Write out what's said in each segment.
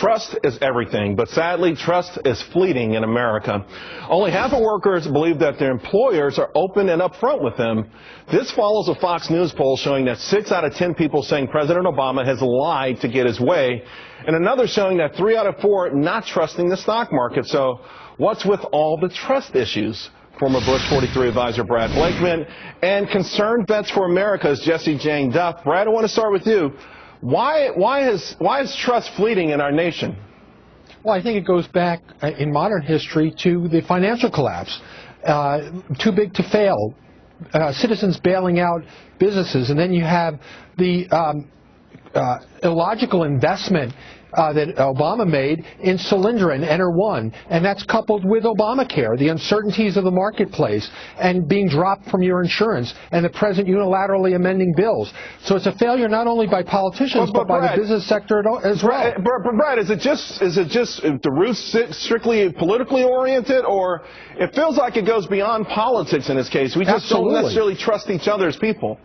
trust is everything, but sadly, trust is fleeting in America. Only half of workers believe that their employers are open and upfront with them. This follows a Fox News poll showing that 6 out of 10 people saying President Obama has lied to get his way, and another showing that 3 out of 4 not trusting the stock market. So what's with all the trust issues? Former Bush 43 advisor Brad Blakeman and concerned vets for America's Jessie Jane Duff. Brad, I want to start with you. Why is trust fleeting in our nation? Well, I think it goes back in modern history to the financial collapse. Too big to fail. Citizens bailing out businesses, and then you have the illogical investment that Obama made in Solyndra and Enter One, and that's coupled with Obamacare, the uncertainties of the marketplace, and being dropped from your insurance, and the president unilaterally amending bills. So it's a failure not only by politicians but by Brad, the business sector as well. Brad, is it just the roots strictly politically oriented, or it feels like it goes beyond politics in this case? We just don't necessarily trust each other as people.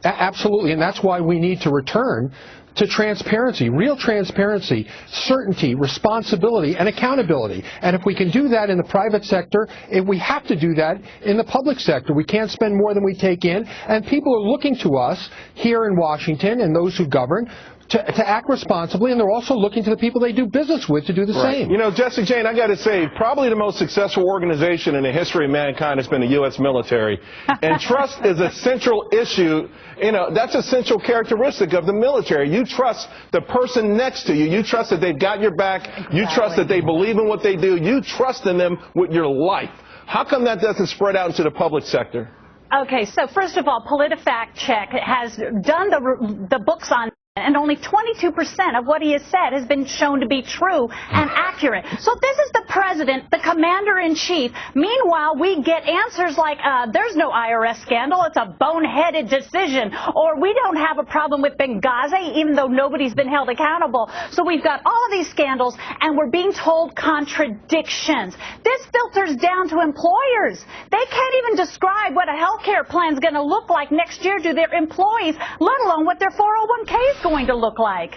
Absolutely, and that's why we need to return to transparency, real transparency, certainty, responsibility, and accountability. And if we can do that in the private sector, we have to do that in the public sector. We can't spend more than we take in, and people are looking to us here in Washington and those who govern to act responsibly, and they're also looking to the people they do business with to do the same. You know, Jessie Jane, I got to say, probably the most successful organization in the history of mankind has been the U.S. military. And trust is a central issue. You know, that's a central characteristic of the military. You trust the person next to you. You trust that they've got your back. Exactly. You trust that they believe in what they do. You trust in them with your life. How come that doesn't spread out into the public sector? Okay, so first of all, PolitiFact Check has done the books on, and only 22% of what he has said has been shown to be true and accurate. So this is the president, the commander-in-chief. Meanwhile, we get answers like, there's no IRS scandal, it's a boneheaded decision, or we don't have a problem with Benghazi, even though nobody's been held accountable. So we've got all of these scandals, and we're being told contradictions. This filters down to employers. They can't even describe what a health care plan is going to look like next year to their employees, let alone what their 401k is going to look like.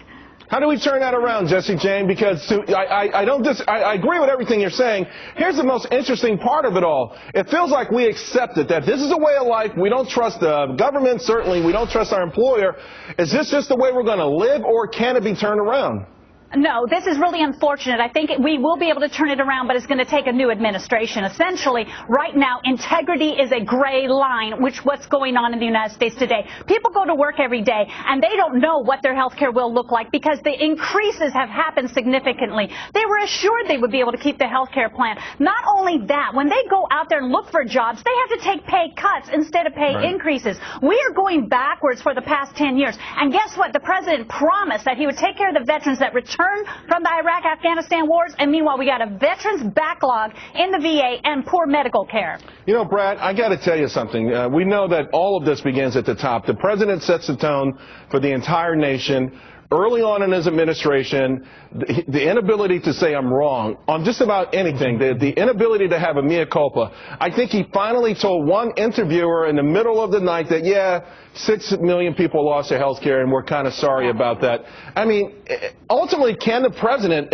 How do we turn that around, Jessie Jane? Because I agree with everything you're saying. Here's the most interesting part of it all. It feels like we accepted that this is a way of life. We don't trust the government, certainly. We don't trust our employer. Is this just the way we're going to live, or can it be turned around? No, this is really unfortunate. I think we will be able to turn it around, but it's going to take a new administration. Essentially, right now, integrity is a gray line, what's going on in the United States today. People go to work every day, and they don't know what their health care will look like because the increases have happened significantly. They were assured they would be able to keep the health care plan. Not only that, when they go out there and look for jobs, they have to take pay cuts instead of pay increases. We are going backwards for the past 10 years. And guess what? The president promised that he would take care of the veterans that returned from the Iraq-Afghanistan wars, and meanwhile we got a veterans backlog in the VA and poor medical care. You know, Brad, I got to tell you something. We know that all of this begins at the top. The president sets the tone for the entire nation. Early on in his administration, the inability to say I'm wrong on just about anything, the inability to have a mea culpa. I think he finally told one interviewer in the middle of the night that, yeah, 6 million people lost their health care and we're kind of sorry about that. I mean, ultimately, can the president,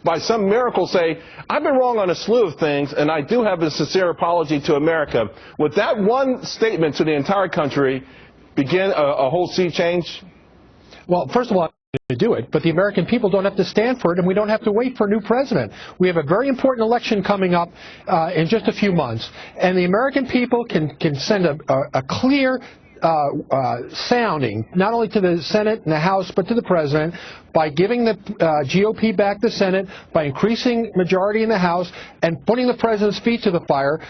by some miracle, say, I've been wrong on a slew of things and I do have a sincere apology to America? Would that one statement to the entire country begin a whole sea change? Well, first of all, to do it, but the American people don't have to stand for it, and we don't have to wait for a new president. We have a very important election coming up in just a few months, and the American people can send a clear sounding, not only to the Senate and the House, but to the President, by giving the GOP back the Senate, by increasing majority in the House, and putting the President's feet to the fire.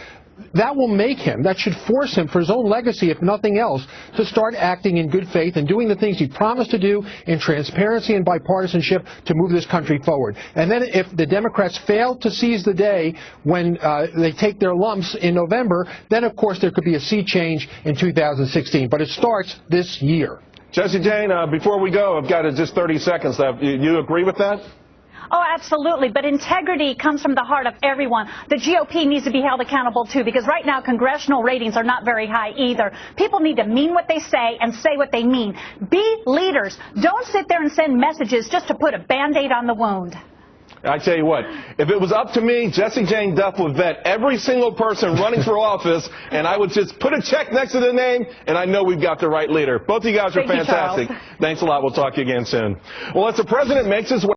That will make him, that should force him, for his own legacy, if nothing else, to start acting in good faith and doing the things he promised to do in transparency and bipartisanship to move this country forward. And then if the Democrats fail to seize the day when they take their lumps in November, then, of course, there could be a sea change in 2016. But it starts this year. Jessie Jane, before we go, I've got just 30 seconds left. You agree with that? Oh, absolutely. But integrity comes from the heart of everyone. The GOP needs to be held accountable, too, because right now congressional ratings are not very high either. People need to mean what they say and say what they mean. Be leaders. Don't sit there and send messages just to put a Band-Aid on the wound. I tell you what, if it was up to me, Jessie Jane Duff would vet every single person running for office, and I would just put a check next to their name, and I know we've got the right leader. Both of you guys are fantastic. Thanks a lot. We'll talk to you again soon. Well, as the president makes his way